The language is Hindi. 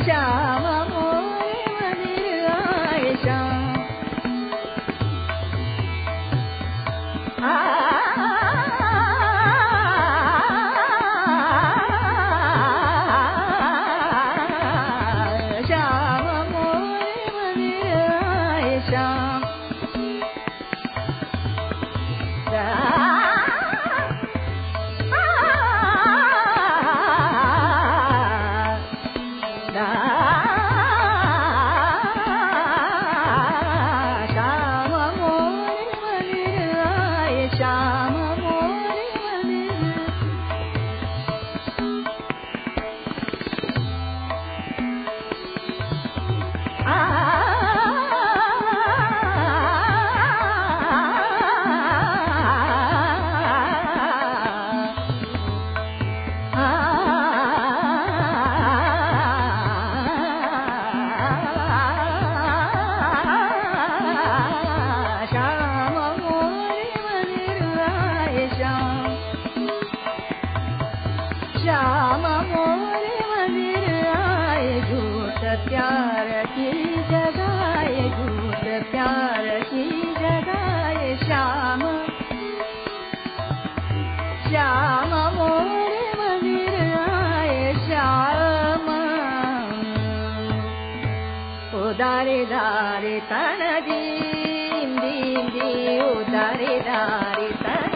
श्याम मोरे मंदिर आए श्याम श्याम मोरे मंदिर आए झूठ प्यार की जगाए झूठ प्यार की जगाए श्याम श्याम मोरे मंदिर आए श्याम उदारे दारे तन दीम दीम दी उदारे दारे तन